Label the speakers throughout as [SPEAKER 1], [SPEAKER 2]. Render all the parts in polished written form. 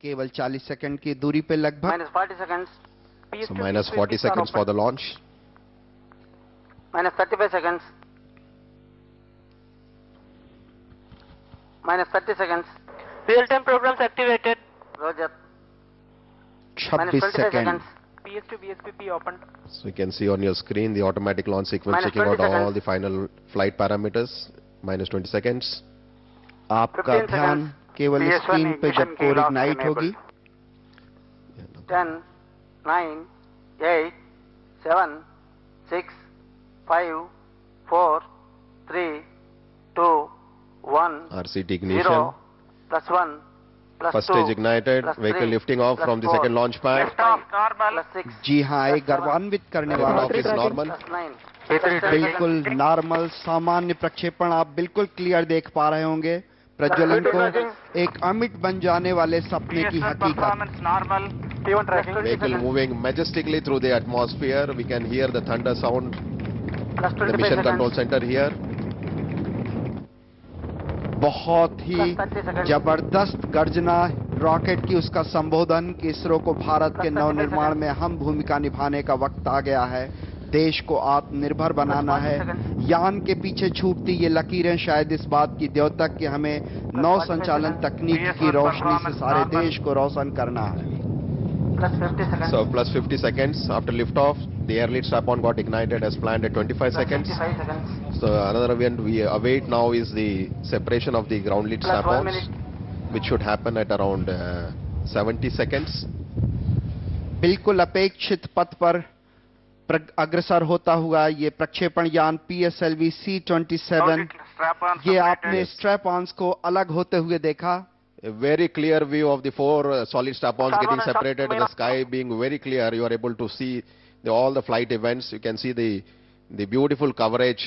[SPEAKER 1] केवल 40 सेकंड की दूरी पे लगभग।
[SPEAKER 2] Minus 40 seconds.
[SPEAKER 3] So minus 40 seconds for the launch.
[SPEAKER 2] Minus 35 seconds. Minus 30 seconds.
[SPEAKER 4] Real-time programs activated.
[SPEAKER 2] Roger.
[SPEAKER 1] 26
[SPEAKER 2] 25
[SPEAKER 1] second.
[SPEAKER 4] PS2 BSPP opened.
[SPEAKER 3] So you can see on your screen the automatic launch sequence
[SPEAKER 2] Minus
[SPEAKER 3] checking out
[SPEAKER 2] 20
[SPEAKER 3] all
[SPEAKER 2] seconds.
[SPEAKER 3] the final flight parameters. Minus 20 seconds.
[SPEAKER 1] आपका
[SPEAKER 2] 15
[SPEAKER 1] ध्यान
[SPEAKER 2] seconds.
[SPEAKER 1] केवल
[SPEAKER 2] PS1
[SPEAKER 1] screen पे जब
[SPEAKER 2] ignition
[SPEAKER 1] core
[SPEAKER 2] key lock
[SPEAKER 1] ignite होगी।
[SPEAKER 2] 10, 9, 8, 7, 6, 5, 4, 3, 2, 1,
[SPEAKER 3] RCT ignition.
[SPEAKER 2] 0, plus 1, plus
[SPEAKER 3] First
[SPEAKER 2] 2,
[SPEAKER 3] stage ignited.
[SPEAKER 2] plus
[SPEAKER 3] Vehicle
[SPEAKER 2] 3,
[SPEAKER 3] lifting off
[SPEAKER 2] plus
[SPEAKER 3] from the
[SPEAKER 2] 4,
[SPEAKER 3] second launch pad.
[SPEAKER 2] plus 5, plus 6,
[SPEAKER 1] जी हाँ,
[SPEAKER 2] plus
[SPEAKER 1] एक गर्वान्वित करने
[SPEAKER 3] Lift
[SPEAKER 1] वाला
[SPEAKER 3] off is normal.
[SPEAKER 2] plus 9,
[SPEAKER 1] बिल्कुल normal सामान्य प्रक्षेपण आप बिल्कुल क्लियर देख पा रहे होंगे। प्रज्वलन को एक अमिट बन जाने वाले सपने की हकीकत।
[SPEAKER 4] Performance normal. P1 tracking.
[SPEAKER 3] Vehicle moving majestically through the atmosphere. We can hear the thunder sound.
[SPEAKER 2] plus
[SPEAKER 3] The
[SPEAKER 2] 25
[SPEAKER 3] mission control
[SPEAKER 2] seconds,
[SPEAKER 3] center here.
[SPEAKER 1] बहुत ही
[SPEAKER 2] plus 30 seconds,
[SPEAKER 1] जबरदस्त गर्जना रॉकेट की, उसका संबोधन कि इसरो को भारत के नवनिर्माण में अहम भूमिका निभाने का वक्त आ गया है। देश को आत्मनिर्भर बनाना है। यान के पीछे छूटती ये लकीरें शायद इस बात की द्योतक कि हमें नौ संचालन तकनीक की रोशनी से सारे देश को रोशन करना है।
[SPEAKER 2] plus 50 seconds,
[SPEAKER 3] So plus 50 seconds after liftoff, the air lead strap-on got ignited as planned at 25
[SPEAKER 2] plus
[SPEAKER 3] seconds.
[SPEAKER 2] 55 seconds,
[SPEAKER 3] So another event we await now is the separation of the ground lead
[SPEAKER 2] plus 1
[SPEAKER 3] strap-ons,
[SPEAKER 2] minute,
[SPEAKER 3] which should happen at around 70 seconds.
[SPEAKER 1] बिल्कुल अपेक्षित पथ पर अग्रसर होता हुआ ये प्रक्षेपण यान PSLV C-27, ये आपने स्ट्रैप ऑन्स को अलग होते हुए देखा।
[SPEAKER 3] A very clear view of the four solid strap-ons getting separated, the sky being very clear. You are able to see all the flight events. You can see the beautiful coverage.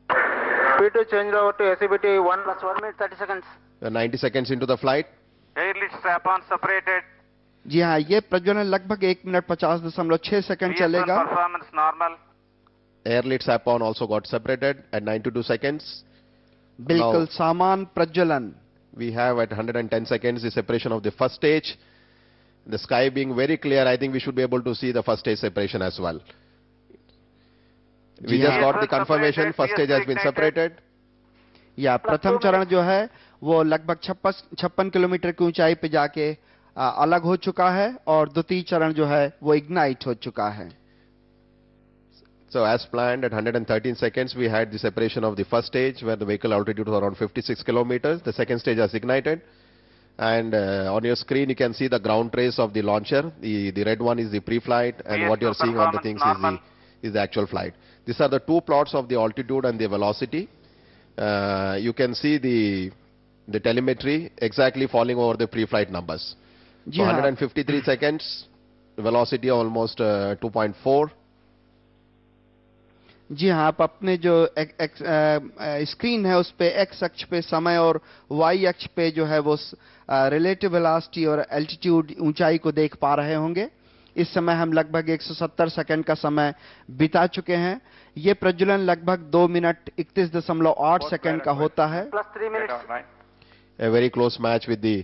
[SPEAKER 2] P2 change over to SCBT 1 plus 1 minute 30 seconds,
[SPEAKER 3] 90 seconds into the flight.
[SPEAKER 4] Air lead strap-on separated.
[SPEAKER 1] जी हाँ, ये प्रज्वलन लगभग 1 minute 50.6 second चलेगा।
[SPEAKER 4] Performance normal.
[SPEAKER 3] Air lead strap-on also got separated at 92 seconds.
[SPEAKER 1] बिल्कुल सामान प्रज्वलन।
[SPEAKER 3] We have at 110 seconds the separation of the first stage. The sky being very clear, I think we should be able to see the first stage separation as well. We just got the confirmation, first stage has been separated.
[SPEAKER 1] या प्रथम चरण जो है वो लगभग 56 kilometre की ऊंचाई पे जाके अलग हो चुका है और द्वितीय चरण जो है वो इग्नाइट हो चुका है।
[SPEAKER 3] So as planned, at 113 seconds, we had the separation of the first stage where the vehicle altitude was around 56 kilometers. The second stage has ignited. And on your screen, you can see the ground trace of the launcher. The red one is the pre-flight, and what you're seeing on the things is the actual flight. These are the two plots of the altitude and the velocity. You can see the telemetry exactly falling over the pre-flight numbers. So 153 seconds, velocity almost 2.4.
[SPEAKER 1] जी हाँ, आप अपने जो screen है उस पे x अक्ष पे समय और वाई अक्ष पे जो है वो रिलेटिव वेलोसिटी और एल्टीट्यूड ऊंचाई को देख पा रहे होंगे। इस समय हम लगभग 170 सेकंड का समय बिता चुके हैं। ये प्रज्वलन लगभग 2 मिनट 31.8 सेकंड का होता है।
[SPEAKER 2] plus 3 minutes,
[SPEAKER 3] A very close match with the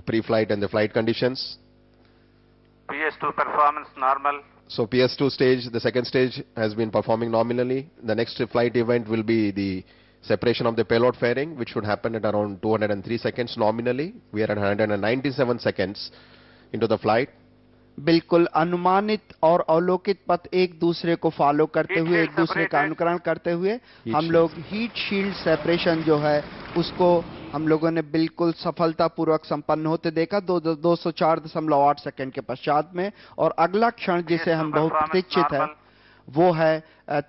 [SPEAKER 3] pre-flight and the flight conditions.
[SPEAKER 4] PS2 performance normal.
[SPEAKER 3] So PS2 stage, the second stage has been performing nominally. The next flight event will be the separation of the payload fairing, which should happen at around 203 seconds nominally. We are at 197 seconds into the flight.
[SPEAKER 1] बिल्कुल अनुमानित और अवलोकित पथ एक दूसरे को follow करते हुए, एक दूसरे का अनुकरण करते हुए हम लोग हीट शील्ड सेपरेशन जो है उसको हम लोगों ने बिल्कुल सफलतापूर्वक संपन्न होते देखा 204.8 सेकंड के पश्चात में। और अगला क्षण जिसे हम बहुत प्रतीक्षित है वो है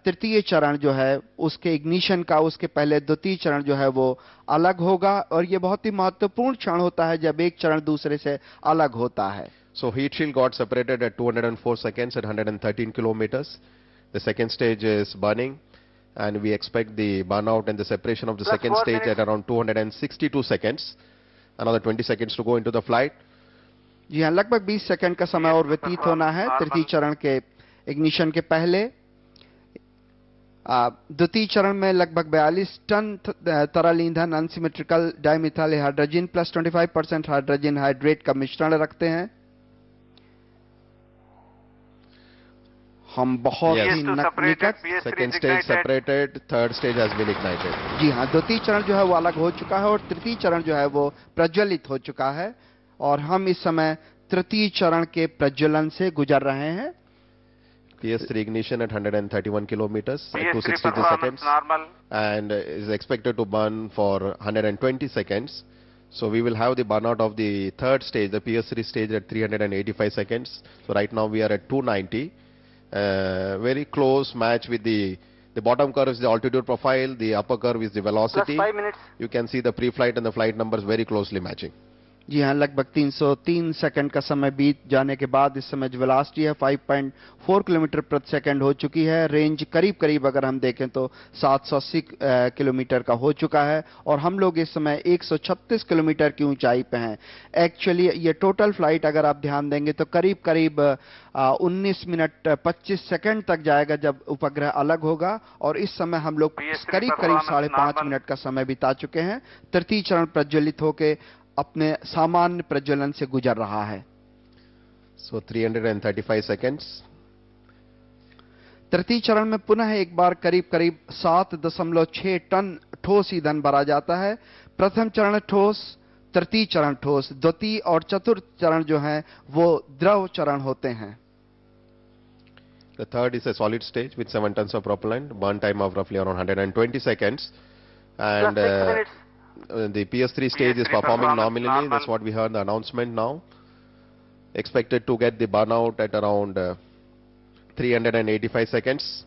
[SPEAKER 1] तृतीय चरण जो है उसके इग्निशन का। उसके पहले द्वितीय चरण जो है वो अलग होगा और ये बहुत ही महत्वपूर्ण क्षण होता है जब एक चरण दूसरे से अलग होता है।
[SPEAKER 3] So heat shield got separated at 204 seconds at 113 kilometers. The second stage is burning, and we expect the burnout and the separation of the second stage at around 262 seconds. Another 20 seconds to go into the flight.
[SPEAKER 1] जी हाँ, लगभग 20 second का समय और व्यतीत होना है तृतीय चरण के इग्निशन के पहले। द्वितीय चरण में लगभग 42 टन तरल ईंधन unsymmetrical dimethyl hydrogen plus 25% hydrogen hydrate का मिश्रण रखते हैं। हम बहुत
[SPEAKER 3] Yes.
[SPEAKER 1] ही
[SPEAKER 4] PS2 separated,
[SPEAKER 1] निकट।
[SPEAKER 4] PS3
[SPEAKER 3] Second
[SPEAKER 4] is
[SPEAKER 3] stage
[SPEAKER 4] ignited.
[SPEAKER 3] separated, third stage has been ignited.
[SPEAKER 1] जी हाँ, द्वितीय चरण जो है वो अलग हो चुका है और तृतीय चरण जो है वो प्रज्वलित हो चुका है और हम इस समय तृतीय चरण के प्रज्वलन से गुजर रहे हैं।
[SPEAKER 3] PS3 ignition at 131 kilometers at
[SPEAKER 4] PS3
[SPEAKER 3] 262
[SPEAKER 4] performance
[SPEAKER 3] seconds
[SPEAKER 4] normal.
[SPEAKER 3] and is expected to burn for 120 seconds. So we will have the burnout of the third stage, the PS3 stage at 385 seconds. So right now we are at 290. Very close match with the bottom curve is the altitude profile, the upper curve is the velocity.
[SPEAKER 2] Plus 5 minutes.
[SPEAKER 3] You can see the pre-flight and the flight numbers very closely matching.
[SPEAKER 1] जी हाँ, लगभग 303 second का समय बीत जाने के बाद इस समय जो वेलोसिटी है 5.4 किलोमीटर प्रति सेकंड हो चुकी है। रेंज करीब करीब अगर हम देखें तो 780 किलोमीटर का हो चुका है और हम लोग इस समय 136 किलोमीटर की ऊंचाई पे हैं। एक्चुअली ये टोटल फ्लाइट अगर आप ध्यान देंगे तो करीब करीब 19 मिनट 25 सेकंड तक जाएगा जब उपग्रह अलग होगा और इस समय हम लोग करीब करीब 5.5 मिनट का समय बिता चुके हैं। तृतीय चरण प्रज्वलित होकर अपने सामान्य प्रज्वलन से गुजर रहा है।
[SPEAKER 3] So 335 seconds.
[SPEAKER 1] तृतीय चरण में पुनः एक बार करीब करीब 7.6 टन ठोस ईंधन भरा जाता है। प्रथम चरण ठोस, तृतीय चरण ठोस, द्वितीय और चतुर्थ चरण जो हैं वो द्रव चरण होते हैं।
[SPEAKER 3] The third is a solid stage with 7 tons of propellant, burn time of roughly around 120 seconds. And
[SPEAKER 2] Plus 6 minutes.
[SPEAKER 3] the PS3 stage is
[SPEAKER 4] PS3
[SPEAKER 3] performing
[SPEAKER 4] performance
[SPEAKER 3] nominally.
[SPEAKER 4] normal.
[SPEAKER 3] That's what we heard in the announcement now. Expected to get the burnout at around 385 seconds.